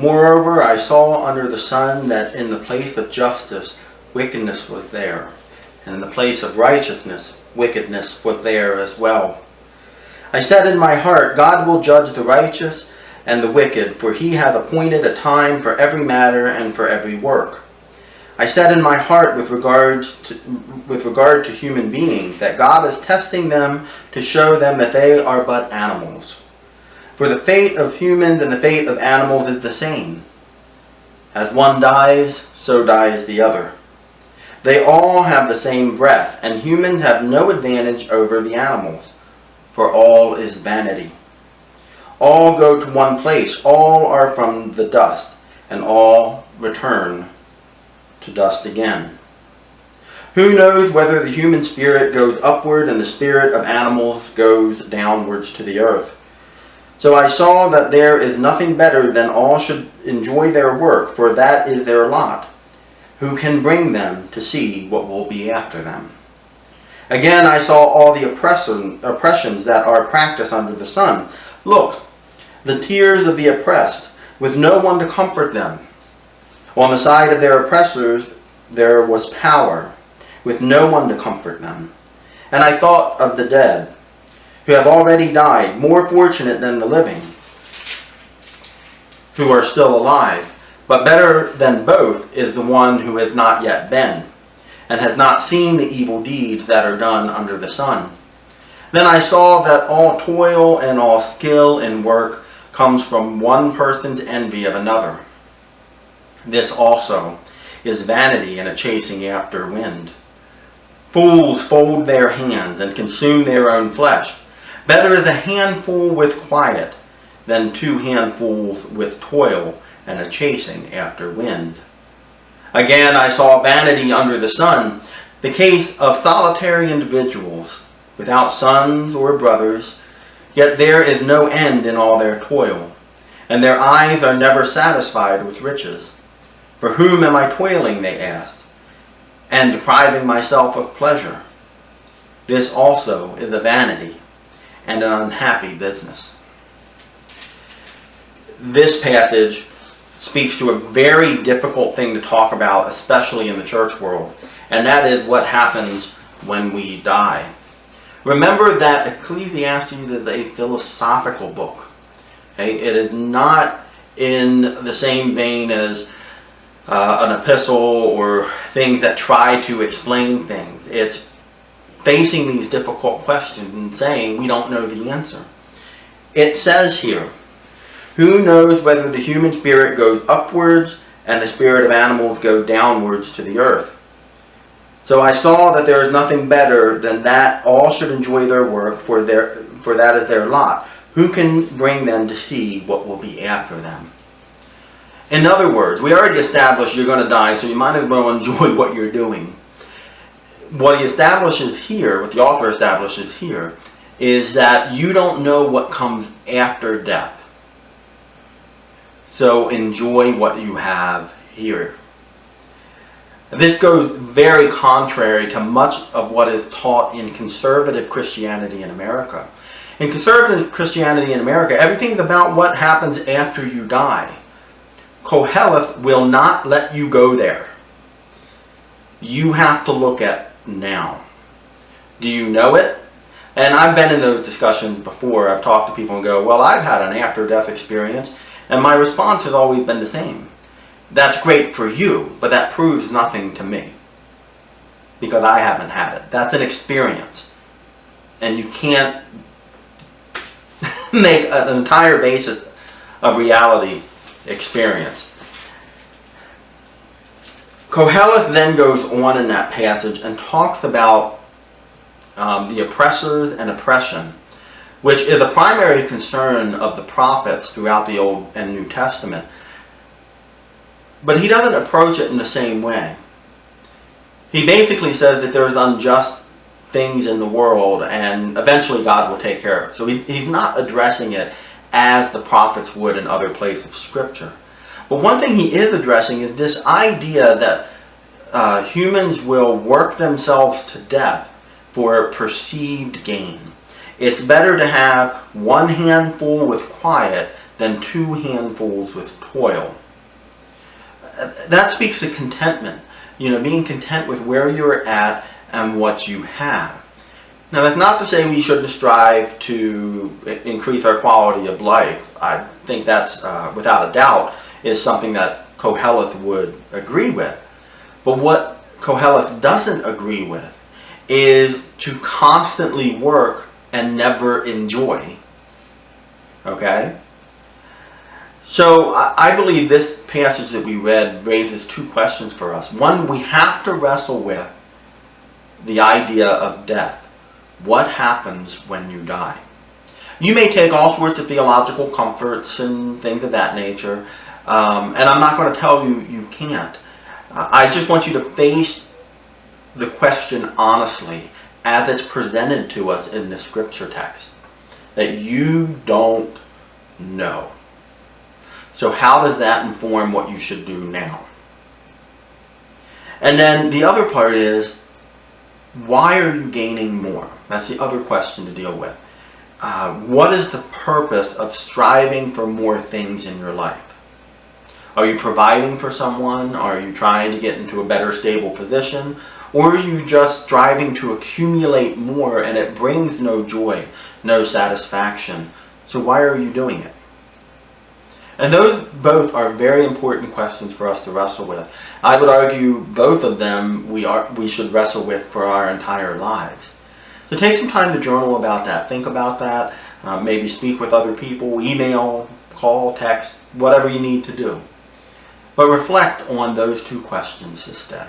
Moreover, I saw under the sun that in the place of justice, wickedness was there, and in the place of righteousness, wickedness was there as well. I said in my heart, God will judge the righteous and the wicked, for he hath appointed a time for every matter and for every work. I said in my heart with regard to human beings, that God is testing them to show them that they are but animals. For the fate of humans and the fate of animals is the same. As one dies, so dies the other. They all have the same breath, and humans have no advantage over the animals, for all is vanity. All go to one place, all are from the dust, and all return to dust again. Who knows whether the human spirit goes upward and the spirit of animals goes downwards to the earth? So I saw that there is nothing better than all should enjoy their work, for that is their lot. Who can bring them to see what will be after them? Again I saw all the oppressions that are practiced under the sun. Look, the tears of the oppressed, with no one to comfort them. On the side of their oppressors there was power, with no one to comfort them. And I thought of the dead, who have already died, more fortunate than the living, who are still alive. But better than both is the one who has not yet been, and has not seen the evil deeds that are done under the sun. Then I saw that all toil and all skill in work comes from one person's envy of another. This also is vanity and a chasing after wind. Fools fold their hands and consume their own flesh. Better is a handful with quiet than 2 handfuls with toil and a chasing after wind. Again I saw vanity under the sun, the case of solitary individuals, without sons or brothers, yet there is no end in all their toil, and their eyes are never satisfied with riches. For whom am I toiling, they asked, and depriving myself of pleasure? This also is a vanity and an unhappy business. This passage speaks to a very difficult thing to talk about, especially in the church world, and that is what happens when we die. Remember that Ecclesiastes is a philosophical book. Okay? It is not in the same vein as an epistle or things that try to explain things. It's facing these difficult questions and saying we don't know the answer. It says here, who knows whether the human spirit goes upwards and the spirit of animals go downwards to the earth? So I saw that there is nothing better than that all should enjoy their work, for that is their lot. Who can bring them to see what will be after them? In other words, we already established you're going to die, so you might as well enjoy what you're doing. What he establishes here, what the author establishes here, is that you don't know what comes after death. So enjoy what you have here. This goes very contrary to much of what is taught in conservative Christianity in America. In conservative Christianity in America, everything is about what happens after you die. Koheleth will not let you go there. You have to look at now. Do you know it? And I've been in those discussions before. I've talked to people and go, well, I've had an after-death experience, and my response has always been the same. That's great for you, but that proves nothing to me, because I haven't had it. That's an experience, and you can't make an entire basis of reality experience. Koheleth then goes on in that passage and talks about the oppressors and oppression, which is a primary concern of the prophets throughout the Old and New Testament. But he doesn't approach it in the same way. He basically says that there's unjust things in the world and eventually God will take care of it. So he's not addressing it as the prophets would in other places of Scripture. But one thing he is addressing is this idea that humans will work themselves to death for perceived gain. It's better to have one handful with quiet than 2 handfuls with toil. That speaks to contentment. Being content with where you're at and what you have. Now, that's not to say we shouldn't strive to increase our quality of life. I think that's, without a doubt, is something that Koheleth would agree with. But what Koheleth doesn't agree with is to constantly work and never enjoy. Okay? So I believe this passage that we read raises 2 questions for us. One, we have to wrestle with the idea of death. What happens when you die? You may take all sorts of theological comforts and things of that nature, and I'm not going to tell you you can't. I just want you to face the question honestly as it's presented to us in the scripture text. That you don't know. So how does that inform what you should do now? And then the other part is, why are you gaining more? That's the other question to deal with. What is the purpose of striving for more things in your life? Are you providing for someone? Are you trying to get into a better stable position? Or are you just striving to accumulate more and it brings no joy, no satisfaction? So why are you doing it? And those both are very important questions for us to wrestle with. I would argue both of them we should wrestle with for our entire lives. So take some time to journal about that. Think about that. Maybe speak with other people, email, call, text, whatever you need to do. But reflect on those 2 questions this day.